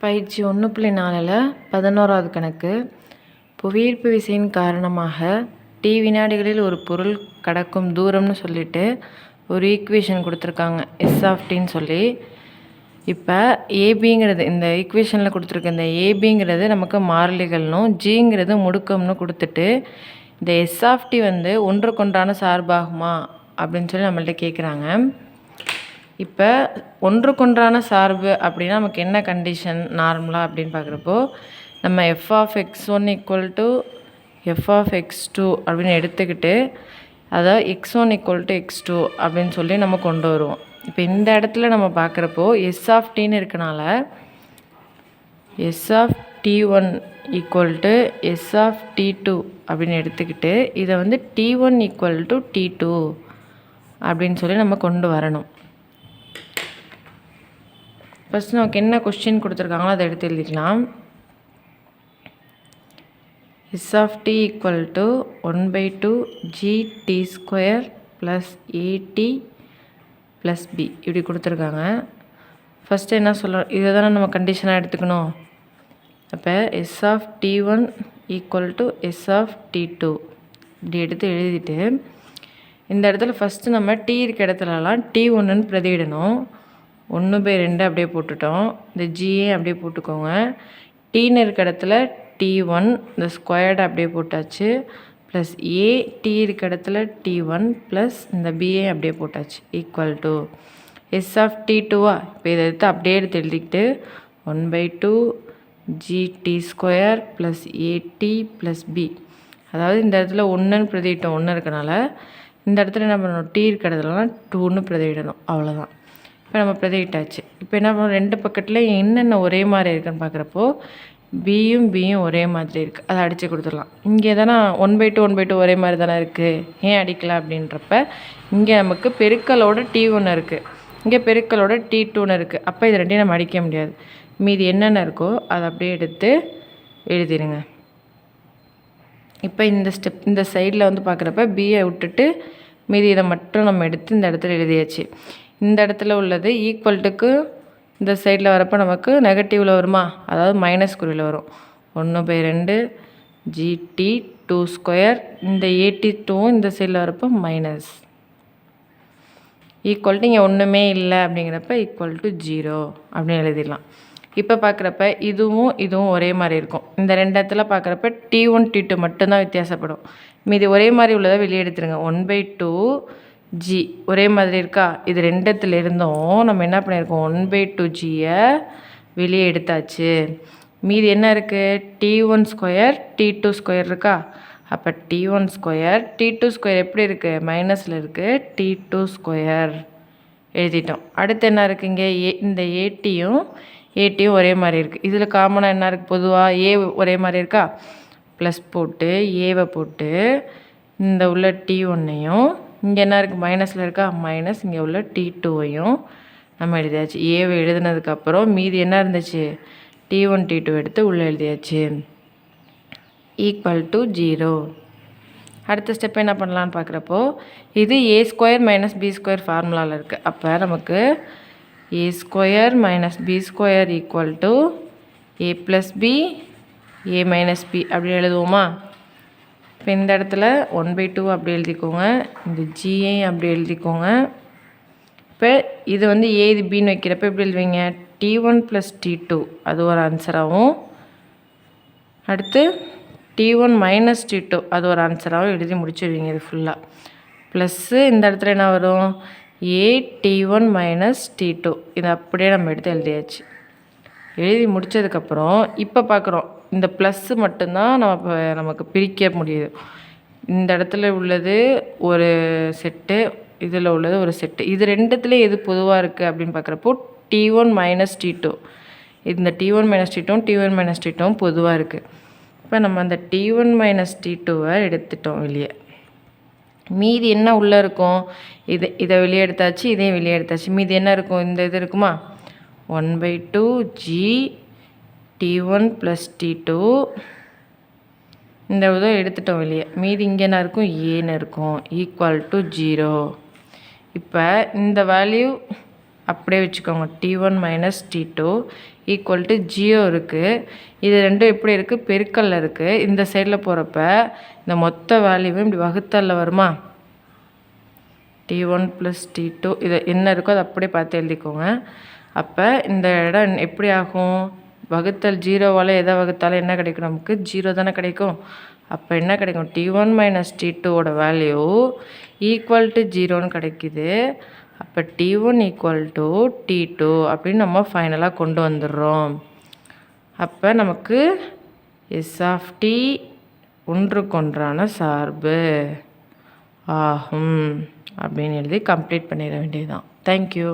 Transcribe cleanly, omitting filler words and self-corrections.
பயிற்சி 1.4ல் 11வது கணக்கு. புவியீர்ப்பு விசையின் காரணமாக t வினாடிகளில் ஒரு பொருள் கடக்கும் தூரம்னு சொல்லிட்டு ஒரு ஈக்குவேஷன் கொடுத்துருக்காங்க, s(t)ன்னு சொல்லி. இப்போ ஏபிங்கிறது இந்த ஈக்குவேஷனில் கொடுத்துருக்க இந்த ஏபிங்கிறது நமக்கு மாறிலிகள்னும் ஜிங்கிறது முடுக்கம்னு கொடுத்துட்டு இந்த s(t) வந்து ஒன்றுக்கொன்றான சார்பாகுமா அப்படின்னு சொல்லி நம்மள்ட்ட கேட்குறாங்க. இப்போ ஒன்றுக்கொன்றான சார்பு அப்படின்னா நமக்கு என்ன கண்டிஷன் நார்மலாக அப்படின்னு பார்க்குறப்போ நம்ம f(x1) = f(x2) அப்படின்னு எடுத்துக்கிட்டு அதாவது x1 = x2 அப்படின்னு சொல்லி நம்ம கொண்டு வருவோம். இப்போ இந்த இடத்துல நம்ம பார்க்குறப்போ s(t)ன்னு இருக்கனால s(t1) = s(t2) அப்படின்னு எடுத்துக்கிட்டு இதை வந்து t1 = t2 அப்படின்னு சொல்லி நம்ம கொண்டு வரணும். ஃபஸ்ட் நமக்கு என்ன கொஸ்டின் கொடுத்துருக்காங்களோ அதை எடுத்து எழுதிக்கலாம். s(t) = 1/2 gt² + at + b இப்படி கொடுத்துருக்காங்க. ஃபஸ்ட்டு என்ன சொல்ல, இதை தானே நம்ம கண்டிஷனாக எடுத்துக்கணும். அப்போ s(t1) = s(t2) இப்படி எடுத்து எழுதிட்டு இந்த இடத்துல ஃபஸ்ட்டு நம்ம t இருக்க இடத்துலலாம் t1ன்னு பிரதியிடணும். 1/2 அப்படியே போட்டுட்டோம். இந்த ஜிஏ அப்படியே போட்டுக்கோங்க. டீன்னு இருக்க இடத்துல t1 இந்த ஸ்கொயர்டு அப்படியே போட்டாச்சு, ப்ளஸ் ஏ டி இருக்க இடத்துல t1 ப்ளஸ் இந்த பிஏ அப்படியே போட்டாச்சு ஈக்குவல் டு s(t2)வா. இப்போ இதை எடுத்து அப்படியே எடுத்து எழுதிக்கிட்டு 1/2 gt² + at + b. அதாவது இந்த இடத்துல 1ன்னு பிரதியிட்டோம், 1 இருக்கனால இந்த இடத்துல என்ன பண்ணணும், டி இருக்க இடத்துலலாம் 2ன்னு பிரதியிடணும், அவ்வளோதான். இப்போ நம்ம பிரதியிட்டாச்சு. இப்போ என்ன பண்ணணும், ரெண்டு பக்கத்தில் என்னென்ன ஒரே மாதிரி இருக்குன்னு பார்க்குறப்போ பியும் ஒரே மாதிரி இருக்குது, அதை அடித்து கொடுத்துடலாம். இங்கே தானே 1/2 ஒரே மாதிரி தானே இருக்குது, ஏன் அடிக்கலாம் அப்படின்றப்ப இங்கே நமக்கு பெருக்கலோட t1 இருக்குது, இங்கே பெருக்கலோட t2ன்னு இருக்குது. அப்போ இது ரெண்டையும் நம்ம அடிக்க முடியாது. மீதி என்னென்ன இருக்கோ அதை அப்படியே எடுத்து எழுதிடுங்க. இப்போ இந்த சைடில் வந்து பார்க்குறப்ப பியை விட்டுட்டு மீதி இதை மட்டும் நம்ம எடுத்து இந்த இடத்துல எழுதியாச்சு. இந்த இடத்துல உள்ளது ஈக்குவல்ட்டுக்கு இந்த சைடில் வரப்போ நமக்கு நெகட்டிவில் வருமா, அதாவது மைனஸ் குறியில் வரும். 1/2 gt² இந்த 82 இந்த சைடில் வரப்போ மைனஸ் ஈக்குவல்ட்டு இங்கே ஒன்றுமே இல்லை அப்படிங்கிறப்ப =0 அப்படின்னு எழுதிடலாம். இப்போ பார்க்குறப்ப இதுவும் ஒரே மாதிரி இருக்கும். இந்த ரெண்டு இடத்துல பார்க்குறப்ப t1 t2 மட்டும்தான் வித்தியாசப்படும். மீதி ஒரே மாதிரி உள்ளதை வெளியே எடுத்துருங்க. 1/2 g ஒரே மாதிரி இருக்கா. இது ரெண்டத்தில் இருந்தும் நம்ம என்ன பண்ணியிருக்கோம், 1/2 gயை வெளியே எடுத்தாச்சு. மீதி என்ன இருக்குது, t1² t2² இருக்கா. அப்போ t1² t2² எப்படி இருக்குது, மைனஸில் இருக்குது, t2² எழுதிட்டோம். அடுத்து என்ன இருக்குது, இங்கே இந்த ஏடியும் ஒரே மாதிரி இருக்குது. இதில் காமனாக என்ன இருக்குது, பொதுவாக ஏ ஒரே மாதிரி இருக்கா. ப்ளஸ் போட்டு ஏவை போட்டு இந்த உள்ள t1ஐயும் இங்கே என்ன இருக்குது, மைனஸில் இருக்கா, மைனஸ் இங்கே உள்ள t2ஐயும் நம்ம எழுதியாச்சு. ஏவை எழுதுனதுக்கப்புறம் மீதி என்ன இருந்துச்சு, t1 t2 எடுத்து உள்ளே எழுதியாச்சு =0. அடுத்த ஸ்டெப் என்ன பண்ணலான்னு பார்க்குறப்போ இது a² - b² ஃபார்முலாவில் இருக்குது. அப்போ நமக்கு a² - b² = a + b a - b அப்படி எழுதுவோமா. இப்போ இந்த இடத்துல 1/2 அப்படி எழுதிக்கோங்க, இந்த ஜிஐ அப்படி எழுதிக்கோங்க. இப்போ இது வந்து ஏ இது பின்னு வைக்கிறப்ப எப்படி எழுதுவீங்க, t1 + t2 அது ஒரு ஆன்சராகவும், அடுத்து t1 - t2 அது ஒரு ஆன்சராகவும் எழுதி முடிச்சிடுவீங்க. இது ஃபுல்லாக ப்ளஸ்ஸு இந்த இடத்துல என்ன வரும், a t1 - t2 இதை அப்படியே நம்ம எடுத்து எழுதியாச்சு. எழுதி முடித்ததுக்கப்புறம் இப்போ பார்க்குறோம், இந்த ப்ளஸ்ஸு மட்டும்தான் நமக்கு பிரிக்க முடியுது. இந்த இடத்துல உள்ளது ஒரு செட்டு, இதில் உள்ளது ஒரு செட்டு. இது ரெண்டுத்துலேயும் எது பொதுவாக இருக்குது அப்படின்னு பார்க்குறப்போ t1 - t2 இந்த t1 - t2 t1 - t2 பொதுவாக இருக்குது. இப்போ நம்ம அந்த t1 - t2வை எடுத்துட்டோம் வெளியே. மீதி என்ன உள்ளே இருக்கும், இதை வெளியே எடுத்தாச்சு, இதையும் வெளியே எடுத்தாச்சு. மீதி என்ன இருக்கும், இந்த இது இருக்குமா, 1/2 g t1 + t2 இந்த இதை எடுத்துட்டோம் வெளியே. மீதி இங்கே என்ன இருக்கும், ஏன்னு இருக்கும் =0. இப்போ இந்த வேல்யூ அப்படியே வச்சுக்கோங்க. T1 minus T2 equal to 0 இருக்குது. இது ரெண்டும் எப்படி இருக்குது? பெருக்கல்ல இருக்குது. இந்த சைடில் போகிறப்ப இந்த மொத்த வேல்யூவும் இப்படி வகுத்தலில் வருமா? T1 ப்ளஸ் T2 இது என்ன இருக்கோ அதை அப்படியே பார்த்து எழுதிக்கோங்க. அப்போ இந்த இடம் எப்படி ஆகும்? வகுத்தல் 0வால் எதை வகுத்தாலும் என்ன கிடைக்கும்? நமக்கு 0 தானே கிடைக்கும். அப்போ என்ன கிடைக்கும்? T1 மைனஸ் T2ஓட வேல்யூ ஈக்குவல் டு 0ன்னு கிடைக்குது. அப்போ T1 ஈக்குவல் டு T2 அப்படின்னு நம்ம ஃபைனலாக கொண்டு வந்துடுறோம். அப்போ நமக்கு S ஆஃப் T ஒன்றுக்கொன்றான சார்பு ஆகும் அப்படின்னு எழுதி கம்ப்ளீட் பண்ணிட வேண்டியதுதான். தேங்க்யூ.